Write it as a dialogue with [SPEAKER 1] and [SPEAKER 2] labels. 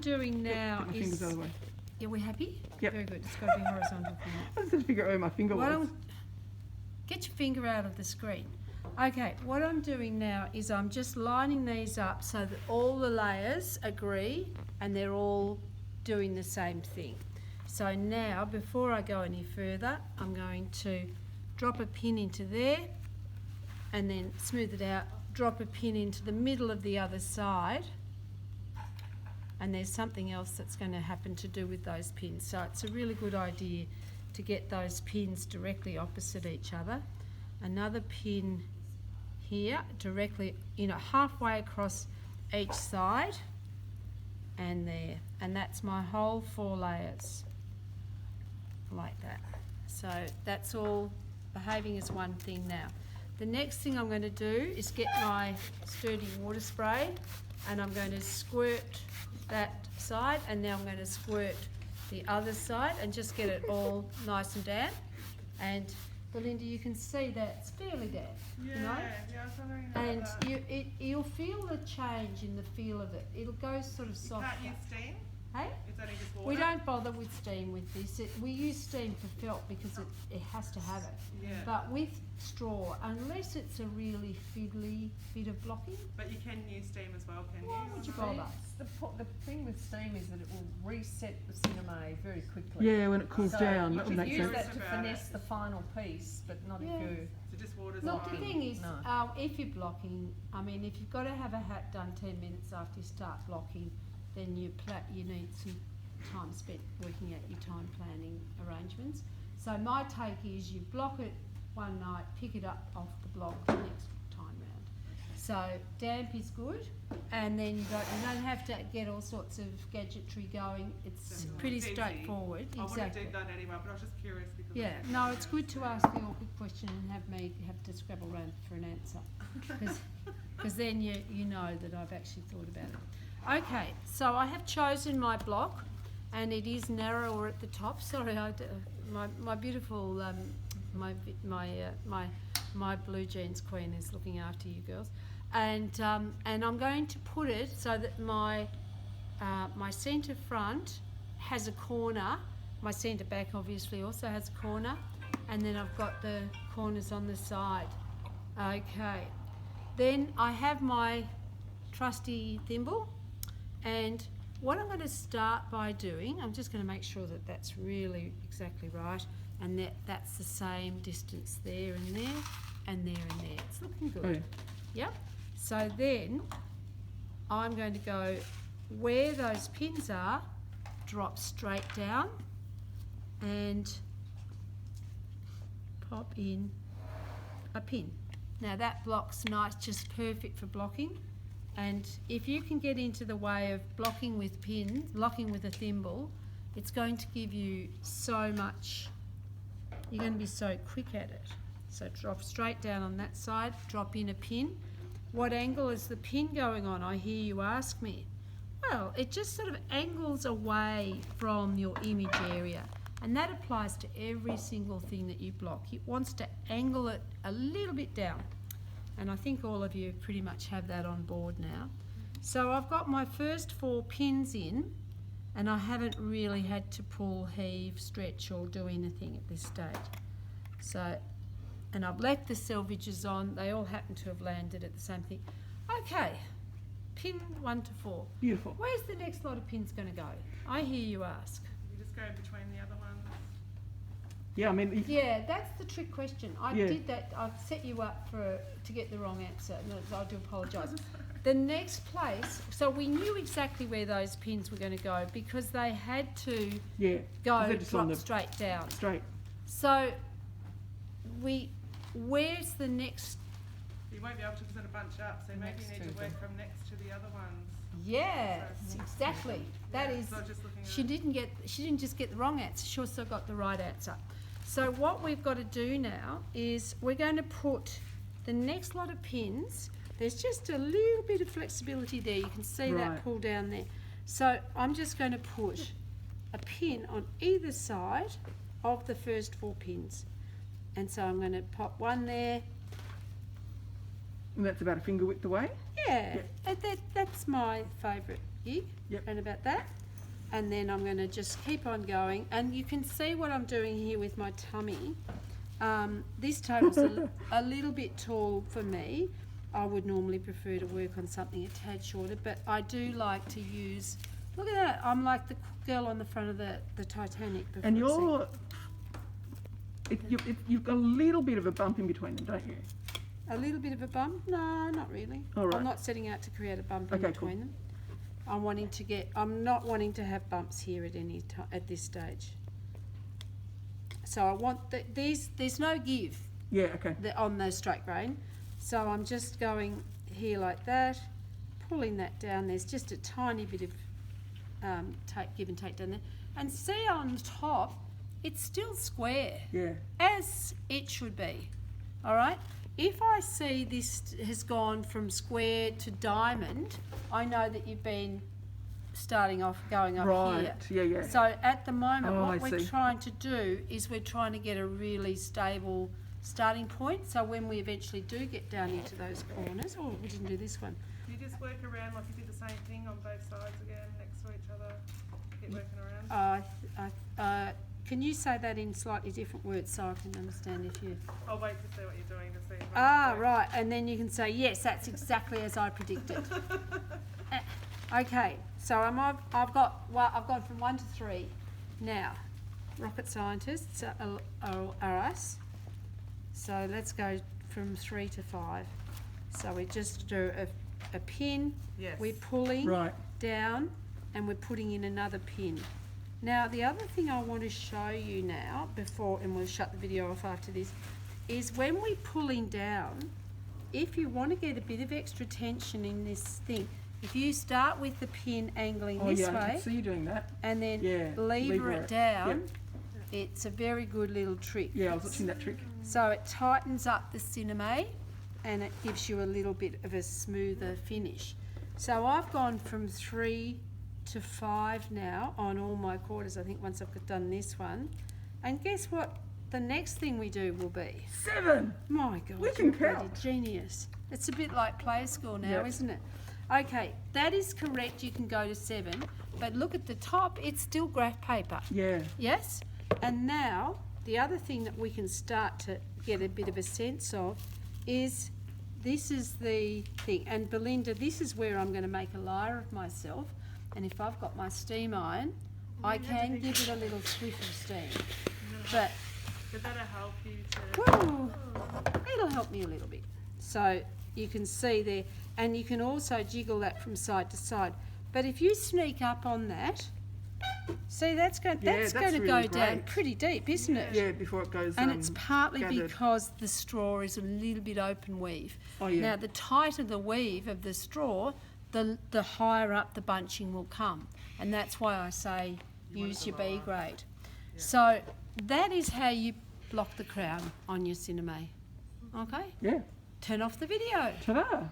[SPEAKER 1] doing now
[SPEAKER 2] Get my fingers out of the way.
[SPEAKER 1] Yeah, we happy?
[SPEAKER 2] Yep.
[SPEAKER 1] Very good. It's got to be horizontal.
[SPEAKER 2] I just had to figure out where my finger was.
[SPEAKER 1] Get your finger out of the screen. Okay, what I'm doing now is I'm just lining these up so that all the layers agree and they're all doing the same thing. So now, before I go any further, I'm going to drop a pin into there and then smooth it out, drop a pin into the middle of the other side, and there's something else that's going to happen to do with those pins. So it's a really good idea to get those pins directly opposite each other. Another pin here directly, halfway across each side, and there. And that's my whole 4 layers, like that. So that's all behaving as one thing now. The next thing I'm going to do is get my sturdy water spray, and I'm going to squirt that side, and now I'm going to squirt the other side and just get it all nice and damp. And Belinda, you can see that it's fairly damp,
[SPEAKER 3] Yeah,
[SPEAKER 1] you know?
[SPEAKER 3] yeah, I was wondering about
[SPEAKER 1] And
[SPEAKER 3] that.
[SPEAKER 1] you'll feel the change in the feel of it. It'll go sort of
[SPEAKER 3] You
[SPEAKER 1] softer.
[SPEAKER 3] can't use steam?
[SPEAKER 1] Hey?
[SPEAKER 3] It's only just water?
[SPEAKER 1] We don't bother with steam with this. We use steam for felt because it has to have it.
[SPEAKER 3] Yeah.
[SPEAKER 1] But with straw, unless it's a really fiddly bit of blocking,
[SPEAKER 3] But you can use steam as well, can you?
[SPEAKER 1] why would you
[SPEAKER 3] Or not?
[SPEAKER 1] bother?
[SPEAKER 4] The thing with steam is that it will reset the sinamay very quickly.
[SPEAKER 2] Yeah, when it cools
[SPEAKER 4] So
[SPEAKER 2] down,
[SPEAKER 4] you
[SPEAKER 2] that would
[SPEAKER 4] can
[SPEAKER 2] make
[SPEAKER 4] use
[SPEAKER 2] sense.
[SPEAKER 4] that to
[SPEAKER 3] About
[SPEAKER 4] finesse
[SPEAKER 3] it.
[SPEAKER 4] the final piece, but not
[SPEAKER 1] Yeah.
[SPEAKER 4] if you.
[SPEAKER 3] So just water's
[SPEAKER 1] Look, the
[SPEAKER 3] fine.
[SPEAKER 1] thing is,
[SPEAKER 4] No.
[SPEAKER 1] if you're blocking, I mean, if you've got to have a hat done 10 minutes after you start blocking, then you need some time spent working out your time planning arrangements. So my take is you block it one night, pick it up off the block the next time round. So damp is good, and then you don't have to get all sorts of gadgetry going. It's
[SPEAKER 3] Definitely.
[SPEAKER 1] pretty
[SPEAKER 3] It's easy.
[SPEAKER 1] straightforward.
[SPEAKER 3] I wouldn't
[SPEAKER 1] Exactly.
[SPEAKER 3] do that anyway, but I was just curious because
[SPEAKER 1] Yeah, no, it's good to ask the awkward question and have me have to scrabble around for an answer, because then you know that I've actually thought about it. Okay, so I have chosen my block, and it is narrower at the top. Sorry, my beautiful my blue jeans queen is looking after you girls, and I'm going to put it so that my centre front has a corner. My centre back obviously also has a corner, and then I've got the corners on the side. Okay, then I have my trusty thimble, and what I'm going to start by doing, I'm just going to make sure that that's really exactly right, and that's the same distance there and there and there and there. It's looking good.
[SPEAKER 2] Oh, yeah.
[SPEAKER 1] Yep. So then I'm going to go where those pins are, drop straight down and pop in a pin. Now that block's nice, just perfect for blocking. And if you can get into the way of blocking with pins, locking with a thimble, it's going to give you so much, you're going to be so quick at it. So drop straight down on that side, drop in a pin. What angle is the pin going on, I hear you ask me? Well, it just sort of angles away from your image area, and that applies to every single thing that you block. It wants to angle it a little bit down, and I think all of you pretty much have that on board now. So I've got my first 4 pins in, and I haven't really had to pull, heave, stretch or do anything at this stage. So, and I've left the selvages on, they all happen to have landed at the same thing. Okay, pin 1 to 4.
[SPEAKER 2] Beautiful.
[SPEAKER 1] Where's the next lot of pins going to go? I hear you ask.
[SPEAKER 3] You just go in between the other ones.
[SPEAKER 2] Yeah, I mean,
[SPEAKER 1] Yeah, that's the trick question. I
[SPEAKER 2] Yeah.
[SPEAKER 1] did that. I've set you up to get the wrong answer. No, I do apologise. The next place, so we knew exactly where those pins were going to go because they had to
[SPEAKER 2] yeah.
[SPEAKER 1] go
[SPEAKER 2] They're just on
[SPEAKER 1] drop
[SPEAKER 2] the
[SPEAKER 1] straight down.
[SPEAKER 2] straight.
[SPEAKER 1] So where's the next?
[SPEAKER 3] You won't be able to sort of bunch up, so maybe
[SPEAKER 4] Next
[SPEAKER 3] you need
[SPEAKER 4] to
[SPEAKER 3] to work from next to the other ones.
[SPEAKER 1] Yes,
[SPEAKER 3] So-
[SPEAKER 1] exactly. That
[SPEAKER 3] Yeah,
[SPEAKER 1] is.
[SPEAKER 3] so just looking
[SPEAKER 1] She
[SPEAKER 3] at
[SPEAKER 1] didn't just get the wrong answer. She also got the right answer. So what we've got to do now is we're going to put the next lot of pins. There's just a little bit of flexibility there. You can see that
[SPEAKER 2] Right.
[SPEAKER 1] pull down there. So I'm just going to put a pin on either side of the first 4 pins. And so I'm going to pop one there.
[SPEAKER 2] And that's about a finger width away.
[SPEAKER 1] Yeah, that's my favourite here,
[SPEAKER 2] Yep.
[SPEAKER 1] and about that. And then I'm going to just keep on going. And you can see what I'm doing here with my tummy. This table's a little bit tall for me. I would normally prefer to work on something a tad shorter, but I do like to use, look at that, I'm like the girl on the front of the Titanic.
[SPEAKER 2] And you've got a little bit of a bump in between them, don't you?
[SPEAKER 1] A little bit of a bump? No, not really.
[SPEAKER 2] All right.
[SPEAKER 1] I'm not setting out to create a bump in
[SPEAKER 2] Okay,
[SPEAKER 1] between
[SPEAKER 2] cool.
[SPEAKER 1] them. I'm not wanting to have bumps here at any time at this stage. So I want there's no give
[SPEAKER 2] Yeah, okay.
[SPEAKER 1] on those straight grain. So I'm just going here like that, pulling that down. There's just a tiny bit of give and take down there. And see on the top, it's still square,
[SPEAKER 2] Yeah.
[SPEAKER 1] as it should be. All right? If I see this has gone from square to diamond, I know that you've been starting off going up
[SPEAKER 2] Right.
[SPEAKER 1] here.
[SPEAKER 2] Yeah, yeah.
[SPEAKER 1] So at the moment,
[SPEAKER 2] Oh,
[SPEAKER 1] what
[SPEAKER 2] I
[SPEAKER 1] we're
[SPEAKER 2] see.
[SPEAKER 1] trying to do is we're trying to get a really stable starting point. So when we eventually do get down into those corners, oh, we didn't do this one.
[SPEAKER 3] You just work around like you did the same thing on both sides again, next to each other. Keep working around.
[SPEAKER 1] Can you say that in slightly different words so I can understand if you...
[SPEAKER 3] I'll wait to see what you're doing to see. If
[SPEAKER 1] Right, and then you can say, yes, that's exactly as I predicted. Okay, so I've gone from 1 to 3. Now, rocket scientists are us. So let's go from 3 to 5. So we just do a pin,
[SPEAKER 3] Yes.
[SPEAKER 1] we're pulling
[SPEAKER 2] Right.
[SPEAKER 1] down, and we're putting in another pin. Now, the other thing I want to show you now, and we'll shut the video off after this, is when we're pulling down, if you want to get a bit of extra tension in this thing, if you start with the pin angling
[SPEAKER 2] Oh,
[SPEAKER 1] this
[SPEAKER 2] yeah, I
[SPEAKER 1] way
[SPEAKER 2] can see you doing that.
[SPEAKER 1] and then
[SPEAKER 2] Yeah,
[SPEAKER 1] lever
[SPEAKER 2] lever
[SPEAKER 1] it
[SPEAKER 2] it.
[SPEAKER 1] down, it's a very good little trick.
[SPEAKER 2] Yeah, I was watching that trick.
[SPEAKER 1] So it tightens up the sinamay and it gives you a little bit of a smoother finish. So I've gone from 3 to 5 now on all my quarters, I think, once I've done this one. And guess what the next thing we do will be?
[SPEAKER 2] 7!
[SPEAKER 1] My God,
[SPEAKER 2] We can
[SPEAKER 1] you're a bloody
[SPEAKER 2] count.
[SPEAKER 1] genius. It's a bit like play school now,
[SPEAKER 2] Yep.
[SPEAKER 1] isn't it? Okay, that is correct, you can go to 7, but look at the top, it's still graph paper.
[SPEAKER 2] Yeah.
[SPEAKER 1] Yes? And now, the other thing that we can start to get a bit of a sense of is this is the thing. And Belinda, this is where I'm going to make a liar of myself. And if I've got my steam iron, I can give it a little swiff of steam. But,
[SPEAKER 3] But that'll help you to...
[SPEAKER 1] woo, it'll help me a little bit. So you can see there, and you can also jiggle that from side to side. But if you sneak up on that, see, that's going
[SPEAKER 2] Yeah,
[SPEAKER 1] to
[SPEAKER 2] that's
[SPEAKER 1] go
[SPEAKER 2] really
[SPEAKER 1] down
[SPEAKER 2] great.
[SPEAKER 1] pretty deep, isn't it?
[SPEAKER 2] Yeah, before it goes.
[SPEAKER 1] And it's partly
[SPEAKER 2] gathered.
[SPEAKER 1] because the straw is a little bit open weave.
[SPEAKER 2] Oh, yeah.
[SPEAKER 1] Now, the tighter the weave of the straw, the higher up the bunching will come. And that's why I say use your B grade. So that is how you block the crown on your sinamay. Okay?
[SPEAKER 2] Yeah.
[SPEAKER 1] Turn off the video.
[SPEAKER 2] Ta-da!